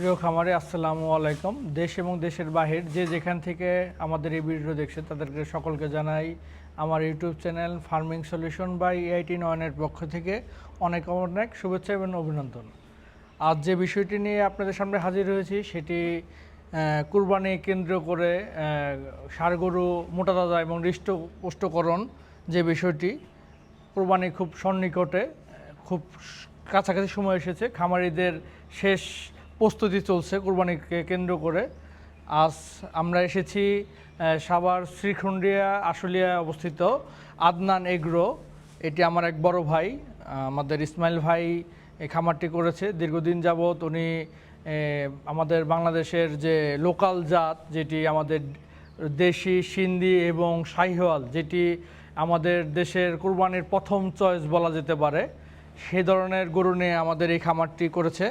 প্রিয় খামারে আসসালামু আলাইকুম। দেশ এবং দেশের বাহির যে যেখান থেকে আমাদের এই ভিডিও দেখছে তাদেরকে সকলকে জানাই আমার YouTube channel farming solution by AIT9 পক্ষ থেকে অনেক অনেক শুভেচ্ছা এবং অভিনন্দন। আজ যে বিষয়টি নিয়ে আপনাদের সামনে হাজির হয়েছি সেটি কুরবানি কেন্দ্র করে ষাঁড় গরু মোটাতাজা এবং হৃষ্টপুষ্টকরণ যে বিষয়টি কুরবানি খুব সন্নিকটে, খুব কাছাকাছি সময় এসেছে। খামারিদের শেষ প্রস্তুতি চলছে কুরবানিকে কেন্দ্র করে। আজ আমরা এসেছি সাভার শ্রীখন্ডিয়া আশুলিয়া অবস্থিত আদনান এগ্রো। এটি আমার এক বড় ভাই, আমাদের ইসমাইল ভাই এই খামারটি করেছে দীর্ঘদিন যাবৎ। উনি আমাদের বাংলাদেশের যে লোকাল জাত, যেটি আমাদের দেশি, সিন্ধি এবং শাহিওয়াল, যেটি আমাদের দেশের কুরবানির প্রথম চয়েস বলা যেতে পারে, সেই ধরনের গরু নিয়ে আমাদের এই খামারটি করেছে।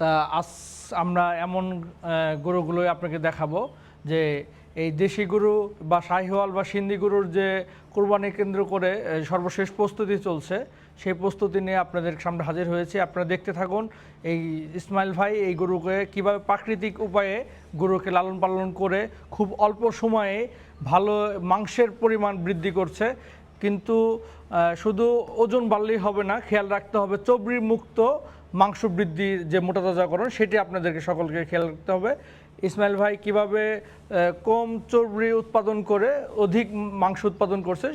তা আজ আমরা এমন গরুগুলোই আপনাকে দেখাবো যে এই দেশি গরু বা শাহিওয়াল বা সিন্ধি গরুর যে কুরবানি কেন্দ্র করে সর্বশেষ প্রস্তুতি চলছে, সেই প্রস্তুতি নিয়ে আপনাদের সামনে হাজির হয়েছে। আপনারা দেখতে থাকুন এই ইসমাইল ভাই এই গরুকে কীভাবে প্রাকৃতিক উপায়ে গরুকে লালন পালন করে খুব অল্প সময়ে ভালো মাংসের পরিমাণ বৃদ্ধি করছে। কিন্তু শুধু ওজন বাড়লেই হবে না, খেয়াল রাখতে হবে চর্বি মুক্ত মাংস বৃদ্ধির যে মোটাতাজাকরণ, সেটি আপনাদেরকে সকলকে খেয়াল রাখতে হবে। ইসমাইল ভাই কিভাবে কম চর্বি উৎপাদন করে অধিক মাংস উৎপাদন করছে,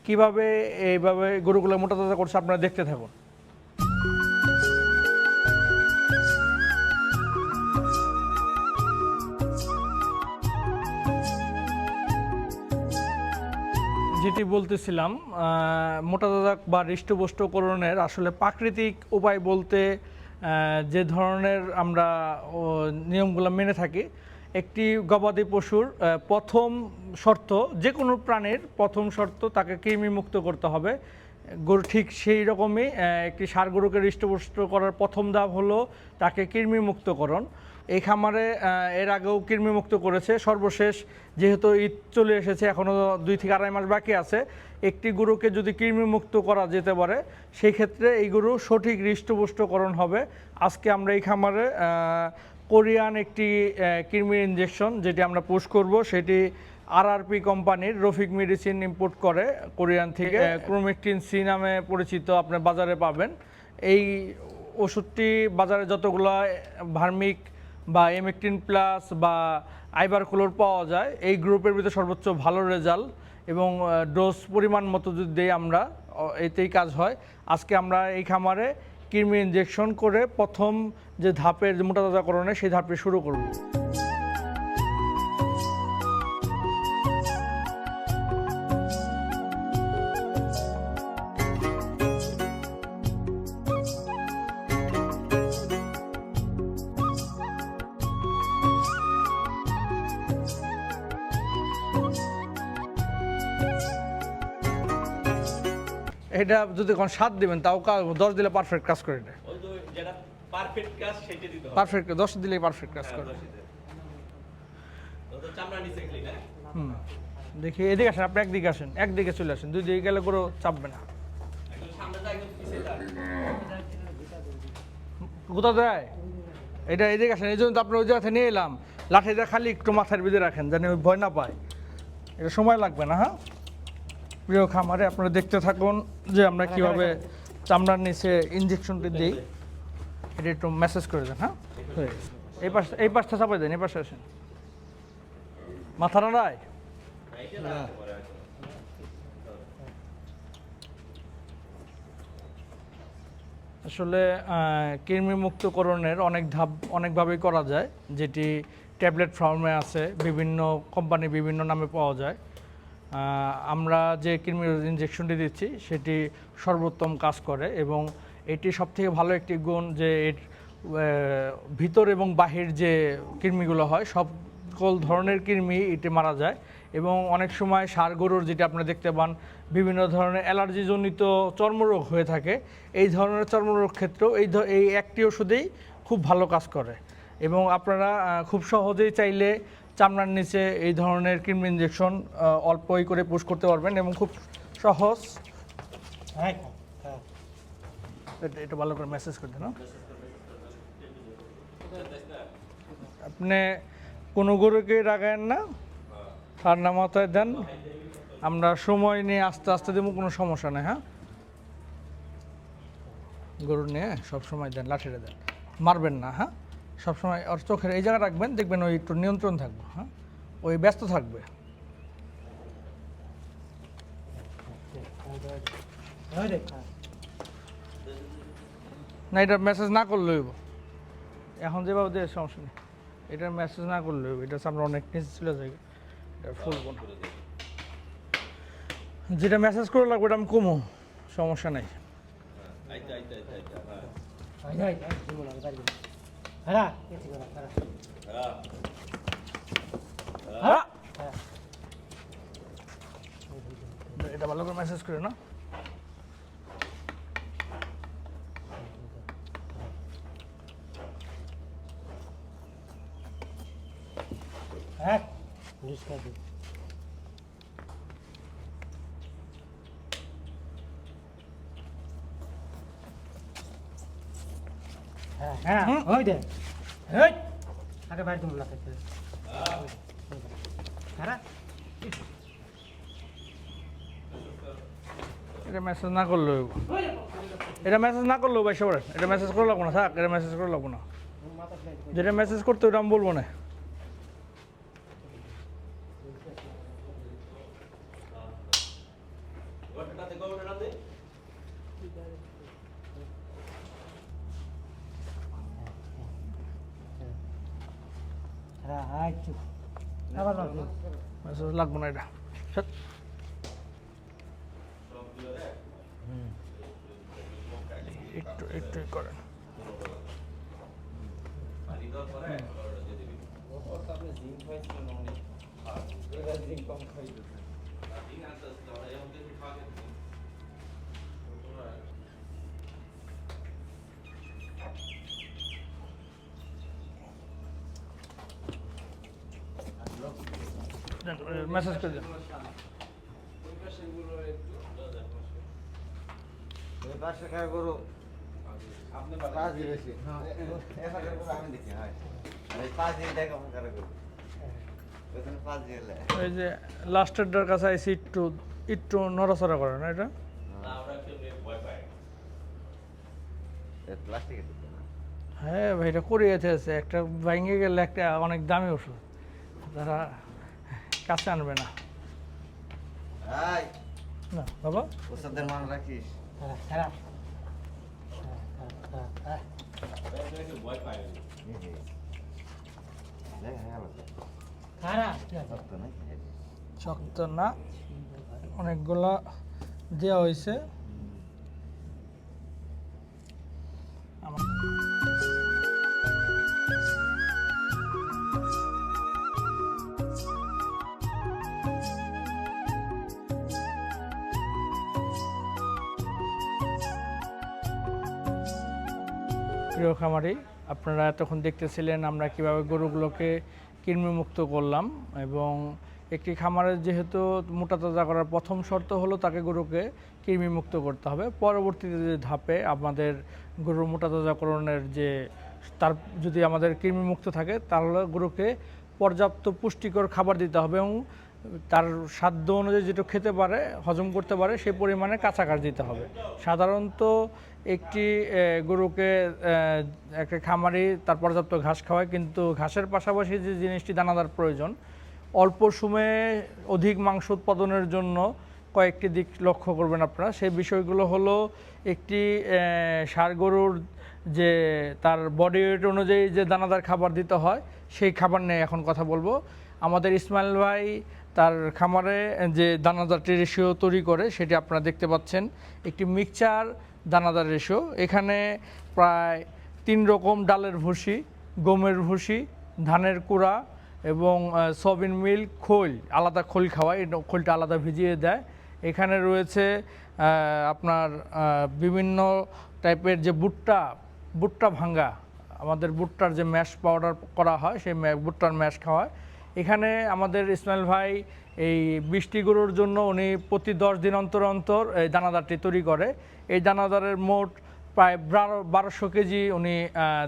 কিভাবে এইভাবে গরুগুলো মোটাতাজা করছে, আপনারা দেখতে থাকুন। যেটি বলতেছিলাম, মোটাতাজা বা হৃষ্টপুষ্টকরণের আসলে প্রাকৃতিক উপায় বলতে যে ধরনের আমরা নিয়মগুলো মেনে থাকি, একটি গবাদি পশুর প্রথম শর্ত, যে কোনো প্রাণীর প্রথম শর্ত তাকে কৃমিমুক্ত করতে হবে। গরু ঠিক সেই রকমই একটি ষাঁড় গরুকে হৃষ্টপুষ্ট করার প্রথম ধাপ হলো তাকে কৃমিমুক্তকরণ। এই খামারে এর আগেও কৃমিমুক্ত করেছে। সর্বশেষ যেহেতু ঈদ চলে এসেছে, এখনও 2 থেকে আড়াই মাস বাকি আছে, একটি গরুকে যদি কৃমিমুক্ত করা যেতে পারে সেই ক্ষেত্রে এই গরু সঠিক হৃষ্টপুষ্টকরণ হবে। আজকে আমরা এই খামারে কোরিয়ান একটি কৃমি ইনজেকশন যেটি আমরা পুশ করব, সেটি RRP কোম্পানির রফিক মেডিসিন ইম্পোর্ট করে কোরিয়ান থেকে, ক্রোমেকটিন সি নামে পরিচিত, আপনার বাজারে পাবেন। এই ওষুধটি বাজারে যতগুলো ভার্মিক বা এমেকটিন প্লাস বা আইভারক্লোর পাওয়া যায়, এই গ্রুপের ভিতরে সর্বোচ্চ ভালো রেজাল্ট এবং ডোজ পরিমাণ মতো যদি দিই আমরা, এতেই কাজ হয়। আজকে আমরা এই খামারে কৃমি ইনজেকশন করে প্রথম যে ধাপের মোটাতাজাকরণে সেই ধাপটি শুরু করব। এটা যদি কোন 7 দিবেন তাও 10 দিলে পারফেক্ট কাজ করে দেয়। ওই যেটা পারফেক্ট কাজ সেটা দিতে হবে। পারফেক্ট 10 দিলেই পারফেক্ট কাজ করে। তো চামড়া নিচে ক্লিন, হ্যাঁ। দেখি এদিকে আসেন, আপনি একদিকে আসেন, একদিকে চলে আসেন, দুই দিকে গেলে করে চাপবে না। একদম সামনে যায় একদম পিছে যায়। কোথা দেয় এটা? এদিকে আসেন, এই জন্য তো আপনার ওই জায়গা থেকে নিয়ে এলাম। লাঠিটা খালি একটু মাথার ভিতরে রাখেন, যেন ওই ভয় না পায়। এটা সময় লাগবে না। হ্যাঁ প্রিয় খামারে আপনারা দেখতে থাকুন যে আমরা কিভাবে চামড়ার নিচে ইনজেকশনটি দিই। এটা একটু মেসেজ করে দেন। হ্যাঁ এই পাশটা চাপাই দেন, এই পাশে আসেন। মাথা নাড়ায় আসলে কৃমিমুক্তকরণের অনেক ধাপ অনেকভাবেই করা যায়, যেটি ট্যাবলেট ফর্মে আছে, বিভিন্ন কোম্পানি বিভিন্ন নামে পাওয়া যায়। আমরা যে কৃমি ইনজেকশনটি দিচ্ছি সেটি সর্বোত্তম কাজ করে এবং এটি সবথেকে ভালো একটি গুণ যে এর ভিতর এবং বাহির যে কৃমিগুলো হয় সকল ধরনের কৃমি এটি মারা যায়। এবং অনেক সময় ষাঁড় গরুর যেটা আপনারা দেখতে পান বিভিন্ন ধরনের অ্যালার্জিজনিত চর্মরোগ হয়ে থাকে, এই ধরনের চর্মরোগ ক্ষেত্রেও এই একটি ওষুধেই খুব ভালো কাজ করে। এবং আপনারা খুব সহজেই চাইলে চামড়ার নিচে এই ধরনের কৃমি ইনজেকশন অল্পই করে পুশ করতে পারবেন এবং খুব সহজ। এটা ভালো করে মেসেজ করে দেন। আপনি কোনো গরুকে রাখেন না, ঠান্ডা মাথায় দেন, আমরা সময় নিয়ে আস্তে আস্তে দেবো, কোনো সমস্যা নেই। হ্যাঁ, গরু নিয়ে সব সময় দেন, লাঠিটা দেন, মারবেন না। হ্যাঁ, সবসময় ওর চোখের এই জায়গা রাখবেন, দেখবেন ওই একটু নিয়ন্ত্রণ থাকবে। হ্যাঁ, ওই ব্যস্ত থাকবে না। এটা মেসেজ না করলে হইব, এখন যেভাবে দিয়ে সমস্যা নেই, এটা মেসেজ না করলে হইব। এটা আমরা অনেক নিচে চলে যাই, এটা ফুলবো না। যেটা মেসেজ করে লাগবে ওটা আমি কমো, সমস্যা নাই। আইতা আইতা আইতা আইতা হ্যাঁ, এটা ভালো করে মেসেজ করে না। হ্যাঁ ওই দে এই আগে বাইরে তুমি লাগাতে হ্যাঁ এটা মেসেজ না করলেও হইব, এটা মেসেজ না করলেও ভাই সবার, এটা মেসেজ করে লাগবো না। থাক, এটা মেসেজ করে লাগবো না। যেটা মেসেজ করতে ওটা আমি বলবো না। গোটাটাতে গোটাটাতে হ্যাঁ আচ্ছা আবার লাগবে মেসেজ লাগবো না এটা। ছাড়। একটু একটু করেন। মেসেজ করে দেন। গরু পাঁচ দিন বেশি আমি দেখি হয় পাঁচ দিন দেখা করে গরু ওখানে পাঁচ দিন এই যে লাস্টেরটার কাছে আইসি, একটু একটু নড়াচড়া করে না এটা। না আমরা একটু ভয় পাই প্লাস্টিকের হ্যাঁ ভাই, এটা করিয়েছে আছে একটা, ভেঙে গেলে একটা অনেক দামি ওষুধ, তারা কাছে আনবে না। হাই না বাবা, ওষুধের মান রাখিস হ্যাঁ হ্যাঁ হ্যাঁ একটু ভয় পাই খারাপ ঠিক আছে শক্ত না, অনেকগুলা দেওয়া হয়েছে। আমার প্রিয় খামারি, আপনারা এতক্ষণ দেখতেছিলেন আমরা কিভাবে গরুগুলোকে কৃমিমুক্ত করলাম। এবং একটি খামারের যেহেতু মোটা তাজা করার প্রথম শর্ত হলো তাকে গরুকে কৃমিমুক্ত করতে হবে। পরবর্তীতে যে ধাপে আমাদের গরুর মোটা তাজাকরণের যে তার যদি আমাদের কৃমিমুক্ত থাকে তাহলে গরুকে পর্যাপ্ত পুষ্টিকর খাবার দিতে হবে এবং তার সাধ্য অনুযায়ী যেটা খেতে পারে, হজম করতে পারে, সেই পরিমাণে কাঁচা ঘাস দিতে হবে। সাধারণত একটি গরুকে একটা খামারি তার পর্যাপ্ত ঘাস খাওয়ায়, কিন্তু ঘাসের পাশাপাশি যে জিনিসটি দানাদার প্রয়োজন, অল্প সময়ে অধিক মাংস উৎপাদনের জন্য কয়েকটি দিক লক্ষ্য করবেন আপনারা। সেই বিষয়গুলো হলো, একটি ষাঁড় গরুর যে তার বডি ওয়েট অনুযায়ী যে দানাদার খাবার দিতে হয়, সেই খাবার নিয়ে এখন কথা বলবো। আমাদের ইসমাইল ভাই তার খামারে যে দানাদারটি রেশিও তৈরি করে সেটি আপনারা দেখতে পাচ্ছেন, একটি মিক্সচার দানাদার রেশিও। এখানে প্রায় 3 রকম ডালের ভুসি, গমের ভুসি, ধানের কুড়া এবং সয়াবিন মিল খোল, আলাদা খোল খাওয়ায়, এই খোলটা আলাদা ভিজিয়ে দেয়। এখানে রয়েছে আপনার বিভিন্ন টাইপের যে ভুট্টা ভাঙ্গা, আমাদের ভুট্টার যে ম্যাশ পাউডার করা হয়, সেই ভুট্টার ম্যাশ খাওয়ায়। এখানে আমাদের ইসমাইল ভাই এই 20টি গরুর জন্য উনি প্রতি 10 দিন অন্তর অন্তর এই দানাদারটি তৈরি করে। এই দানাদারের মোট প্রায় 1200 কেজি উনি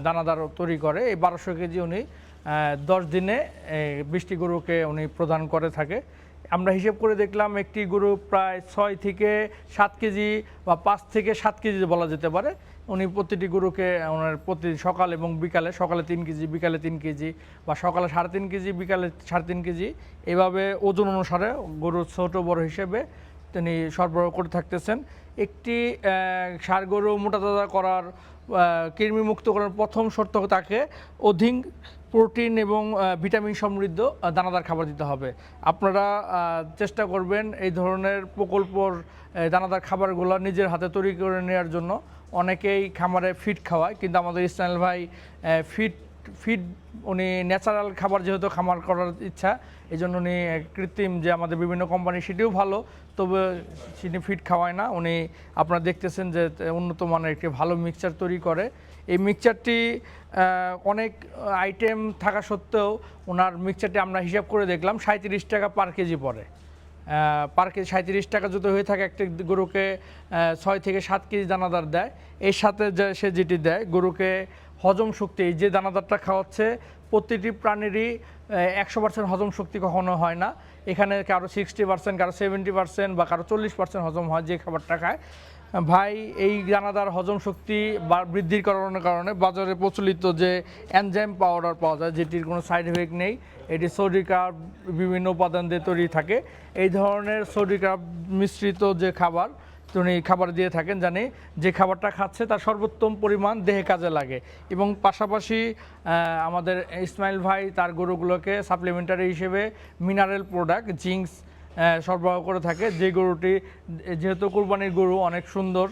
দানাদার তৈরি করে। এই 1200 কেজি উনি 10 দিনে 20টি গরুকে উনি প্রদান করে থাকে। আমরা হিসেব করে দেখলাম একটি গরু প্রায় 6 থেকে 7 কেজি বা 5 থেকে 7 কেজি বলা যেতে পারে। উনি প্রতিটি গরুকে ওনার প্রতি সকাল এবং বিকালে, সকালে 3 কেজি, বিকালে 3 কেজি, বা সকালে 3.5 কেজি, বিকালে 3.5 কেজি, এভাবে ওজন অনুসারে গরুর ছোট বড় হিসেবে তিনি সরবরাহ করে থাকতেছেন। একটি ষাঁড় গরু মোটাতাজা করার, কৃমিমুক্ত করার প্রথম শর্ত তাকে অধিক প্রোটিন এবং ভিটামিন সমৃদ্ধ দানাদার খাবার দিতে হবে। আপনারা চেষ্টা করবেন এই ধরনের প্রকল্পর দানাদার খাবারগুলো নিজের হাতে তৈরি করে নেওয়ার জন্য। অনেকেই খামারে ফিড খাওয়ায়, কিন্তু আমাদের ইসমাইল ভাই ফিড উনি ন্যাচারাল খাবার যেহেতু খামার করার ইচ্ছা, এই জন্য উনি কৃত্রিম যে আমাদের বিভিন্ন কোম্পানি সেটিও ভালো, তবে তিনি ফিড খাওয়ায় না। উনি আপনারা দেখতেছেন যে উন্নত মানের একটি ভালো মিক্সচার তৈরি করে। এই মিক্সচারটি অনেক আইটেম থাকা সত্ত্বেও ওনার মিক্সচারটি আমরা হিসাব করে দেখলাম 37 টাকা পার কেজি পড়ে। পার কেজি 37 টাকা যদি হয়ে থাকে, একটা গরুকে 6 থেকে 7 কেজি দানাদার দেয়। এর সাথে সে যেটি দেয় গরুকে হজম শক্তি, এই যে দানাদারটা খাওয়াচ্ছে প্রতিটি প্রাণীরই 100% হজম শক্তি কখনো হয় না। এখানে কারো 60%, কারো 70% বা কারো 40% হজম হয় যে খাবারটা খায়। ভাই এই দানাদার হজম শক্তি বৃদ্ধির কারণে বাজারে প্রচলিত যে এনজাইম পাউডার পাওয়া যায়, যেটির কোনো সাইড এফেক্ট নেই, এটি সোডিকার্ব বিভিন্ন উপাদান দিয়ে তৈরি থাকে। এই ধরনের সোডিকার্ব মিশ্রিত যে খাবার তিনি খাবার দিয়ে থাকেন, জানি যে খাবারটা খাচ্ছে তার সর্বোত্তম পরিমাণ দেহে কাজে লাগে। এবং পাশাপাশি আমাদের ইসমাইল ভাই তার গরুগুলোকে সাপ্লিমেন্টারি হিসেবে মিনারেল প্রোডাক্ট জিঙ্কস সরবরাহ করে থাকে। যে গরুটি যেহেতু কুরবানির গরু অনেক সুন্দর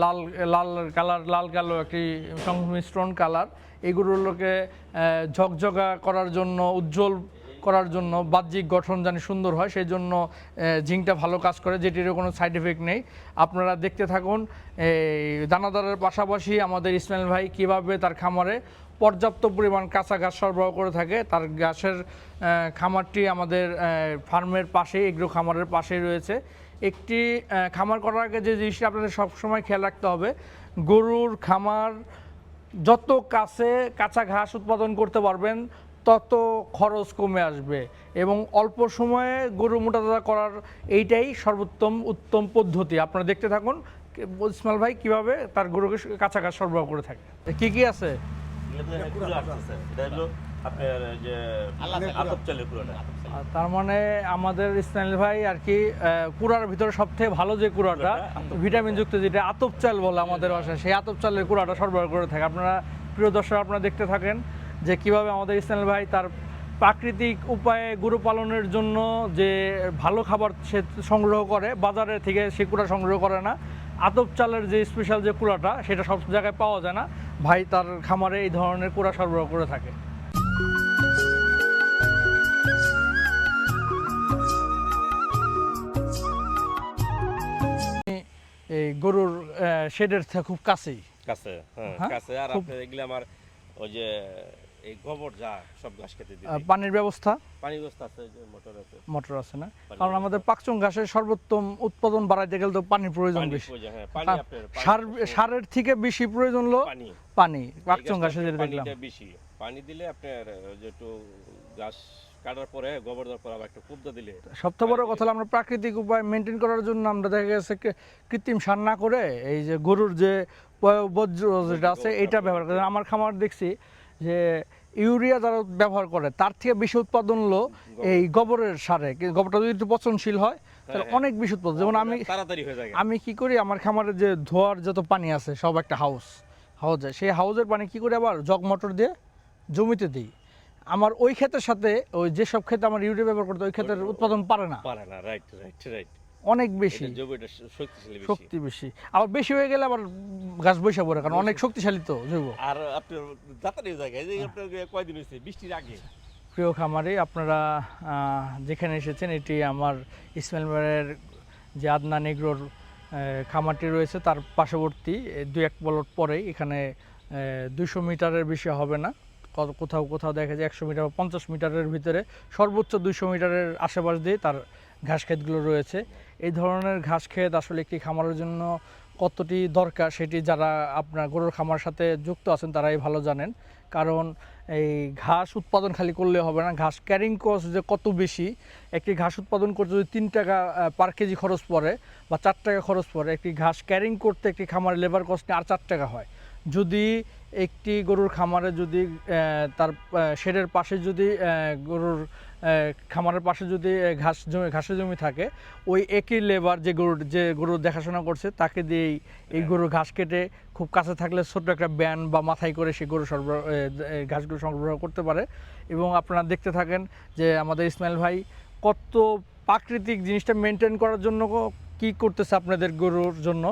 লাল লাল কালার, লাল কালো একটি সংমিশ্রণ কালার, এই গরুগুলোকে ঝকঝকা করার জন্য, উজ্জ্বল করার জন্য, বাহ্যিক গঠন জানি সুন্দর হয়, সেই জন্য জিঙ্কটা ভালো কাজ করে, যেটিরও কোনো সাইড এফেক্ট নেই। আপনারা দেখতে থাকুন এই দানাদারের পাশাপাশি আমাদের ইসমাইল ভাই কীভাবে তার খামারে পর্যাপ্ত পরিমাণ কাঁচা ঘাস সরবরাহ করে থাকে। তার ঘাসের খামারটি আমাদের ফার্মের পাশেই, এগ্রো খামারের পাশেই রয়েছে। একটি খামার করার আগে যে জিনিসটা আপনাদের সবসময় খেয়াল রাখতে হবে, গরুর খামার যত কাছে কাঁচা ঘাস উৎপাদন করতে পারবেন তত খরচ কমে আসবে, এবং অল্প সময়ে গরু মোটাতাজা করার এইটাই উত্তম পদ্ধতি। আপনারা দেখতে থাকুন ইসমাইল ভাই কিভাবে তার গরুকে কাঁচা ঘাস সরবরাহ করে থাকে। কি কি আছে? তার মানে আমাদের ইসমাইল ভাই আর কি কুড়ার ভিতরে সবথেকে ভালো যে কুড়াটা ভিটামিন যুক্ত, যেটা আতপ চাল বলে আমাদের ভাষায়, সেই আতপ চালের কুড়াটা সরবরাহ করে থাকে। আপনারা প্রিয় দর্শক আপনারা দেখতে থাকেন যে কিভাবে আমাদের ইসমাইল ভাই তার প্রাকৃতিক উপায়ে গরু পালনের জন্য যে ভালো খাবার সে সংগ্রহ করে, বাজারের থেকে সে কুড়া সংগ্রহ করে না। আতপ চালের যে স্পেশাল যে কুড়াটা, সেটা সব জায়গায় পাওয়া যায় না। ভাই তার খামারে এই ধরনের কুড়া সরবরাহ করে থাকে। এই গরুর শেডের থেকে খুব কাছেই কাছে, হ্যাঁ? কাছে। আর আপনার এগুলো আমার ওই যে এই গোবর যা সব ঘাস খেতে দিই। পানির ব্যবস্থা, পানির ব্যবস্থা আছে, যে মোটর আছে না? কারণ আমাদের পাকচং ঘাসের সর্বোত্তম উৎপাদন বাড়াইতে গেলে তো পানির প্রয়োজন বেশি। সারের থেকে বেশি প্রয়োজন হলো পানি। পাকচং ঘাসে যেটা দেখলাম বেশি পানি দিলে আপনার যে একটু ঘাস কাটার পরে গোবর দেওয়ার পর আবার একটা কুবদা দিলে। সবথেকে বড় কথা হলো আমরা প্রাকৃতিক উপায় মেনটেন করার জন্য আমরা দেখা গেছে কৃত্রিম সার না করে এই যে গরুর যে বর্জ্য যেটা আছে এটা ব্যবহার করে। আমার খামার দেখছি যে ইউরিয়া যারা ব্যবহার করে তার থেকে বেশি উৎপাদন হলো এই গোবরের সারে। গোবরটা যদি একটু পচনশীল হয় তাহলে অনেক বেশি উৎপাদন। যেমন আমি কি করি, আমার খামারে যে ধোয়ার যত পানি আছে সব একটা হাউজে, সেই হাউজের পানি কি করে আবার জগ মোটর দিয়ে জমিতে দিই। আমার ওই ক্ষেতের সাথে ওই যেসব ক্ষেতে আমার ইউরিয়া ব্যবহার করতে, ওই ক্ষেতের উৎপাদন পারে না। রাইট, অনেক বেশি শক্তি বেশি, আবার বেশি হয়ে গেলে আবার গাছ বৈশা পড়ে, কারণ অনেক শক্তিশালী তো জৈব। আর আপনার জাতারির জায়গায় যে আপনার কয়দিন হয়েছে বৃষ্টির আগে। প্রিয় খামারি আপনারা যেখানে এসেছেন, এটি আমার ইসমাইল ভাইয়ের যে আদনান এগ্রোর খামারটি রয়েছে তার পার্শ্ববর্তী 2-1 প্লট পরেই। এখানে 200 মিটারের বেশি হবে না, কোথাও কোথাও দেখা যায় 100 মিটার বা 50 মিটারের ভিতরে, সর্বোচ্চ 200 মিটারের আশেপাশ দিয়ে তার ঘাস ক্ষেতগুলো রয়েছে। এই ধরনের ঘাস ক্ষেত আসলে একটি খামারের জন্য কতটি দরকার সেটি যারা আপনার গরুর খামার সাথে যুক্ত আছেন তারাই ভালো জানেন। কারণ এই ঘাস উৎপাদন খালি করলে হবে না, ঘাস ক্যারিং কস্ট যে কত বেশি। একটি ঘাস উৎপাদন করতে যদি 3 টাকা পার কেজি খরচ পড়ে বা 4 টাকা খরচ পড়ে, একটি ঘাস ক্যারিং করতে একটি খামারের লেবার কস্ট আর 4 টাকা হয়। যদি একটি গরুর খামারে যদি তার শেডের পাশে যদি গরুর খামারের পাশে যদি ঘাসের জমি থাকে, ওই একই লেবার যে গরুর দেখাশোনা করছে তাকে দিয়েই এই গরুর ঘাস কেটে খুব কাছে থাকলে ছোট্ট একটা ব্যান বা মাথায় করে সে গরু ঘাসগুলো সরবরাহ করতে পারে। এবং আপনারা দেখতে থাকেন যে আমাদের ইসমাইল ভাই কত প্রাকৃতিক জিনিসটা মেনটেন করার জন্য কি করতেছে আপনাদের গরুর জন্য।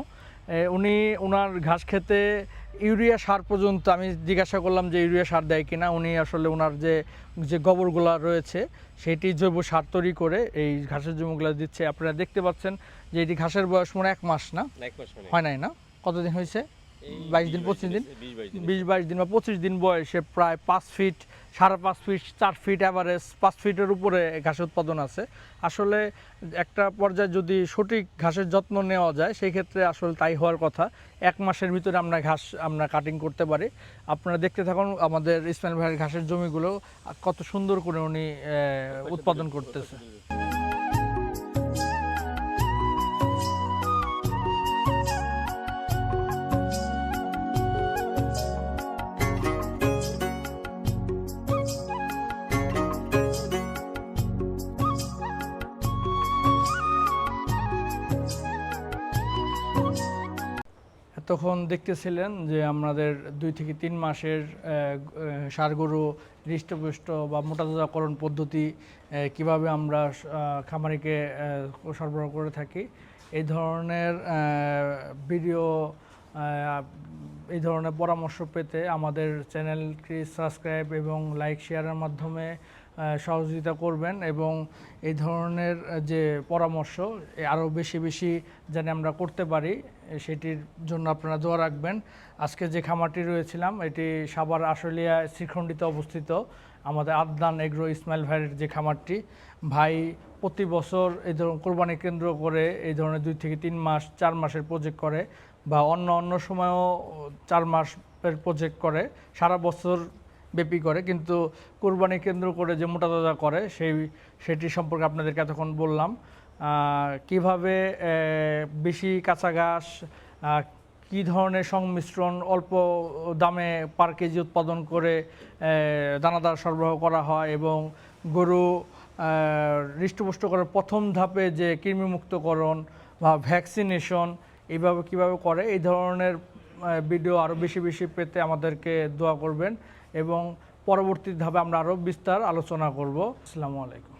উনি ওনার ঘাস খেতে ইউরিয়া সার পর্যন্ত, আমি জিজ্ঞাসা করলাম যে ইউরিয়া সার দেয় কিনা, উনি আসলে ওনার যে গোবরগুলো রয়েছে সেটি জৈব সার তৈরি করে এই ঘাসের জমিগুলো দিচ্ছে। আপনারা দেখতে পাচ্ছেন যে এটি ঘাসের বয়স মনে 1 মাস না, 1 মাস মানে হয় নাই না, কতদিন হয়েছে? 22 দিন 25 দিন, 20-22 দিন বা 25 দিন বয়সে প্রায় 5 ফিট, 5.5 ফিট, 4 ফিট অ্যাভারেজ 5 ফিটের উপরে ঘাসের উৎপাদন আছে। আসলে একটা পর্যায়ে যদি সঠিক ঘাসের যত্ন নেওয়া যায় সেই ক্ষেত্রে আসলে তাই হওয়ার কথা। 1 মাসের ভিতরে আমরা কাটিং করতে পারি। আপনারা দেখতে থাকুন আমাদের ইসমাইল ভাইয়ের ঘাসের জমিগুলো কত সুন্দর করে উনি উৎপাদন করতেছে। তখন দেখতেছিলেন যে আমাদের 2 থেকে 3 মাসের ষাঁড় গরু হৃষ্টপুষ্ট বা মোটাতাজাকরণ পদ্ধতি কিভাবে আমরা খামারিকে সরবরাহ করে থাকি। এই ধরনের ভিডিও, এই ধরনের পরামর্শ পেতে আমাদের চ্যানেলটি সাবস্ক্রাইব এবং লাইক শেয়ারের মাধ্যমে সহযোগিতা করবেন। এবং এই ধরনের যে পরামর্শ আরও বেশি যেন আমরা করতে পারি সেটির জন্য আপনারা দোয়া রাখবেন। আজকে যে খামারটি রয়েছিলাম এটি সাভার আশুলিয়া শ্রীখণ্ডিতে অবস্থিত আমাদের আদনান এগ্রো ইসমাইল ভাইয়ের যে খামারটি। ভাই প্রতি বছর এই ধরনের কোরবানি কেন্দ্র করে এই ধরনের 2 থেকে 3 মাস 4 মাসের প্রজেক্ট করে, বা অন্য সময়ও 4 মাসের প্রজেক্ট করে, সারা বছর ব্যাপী করে। কিন্তু কোরবানি কেন্দ্র করে যে মোটাতাজা করে সেটি সম্পর্কে আপনাদেরকে এতক্ষণ বললাম। কিভাবে বেশি কাঁচা ঘাস, কী ধরনের সংমিশ্রণ অল্প দামে পার কেজি উৎপাদন করে দানাদার সরবরাহ করা হয়, এবং গরু হৃষ্টপুষ্ট করার প্রথম ধাপে যে কৃমিমুক্তকরণ বা ভ্যাকসিনেশন এইভাবে কীভাবে করে, এই ধরনের ভিডিও আরও বেশি পেতে আমাদেরকে দোয়া করবেন। এবং পরবর্তী ধাপে আমরা আরও বিস্তার আলোচনা করব। আসসালামু আলাইকুম।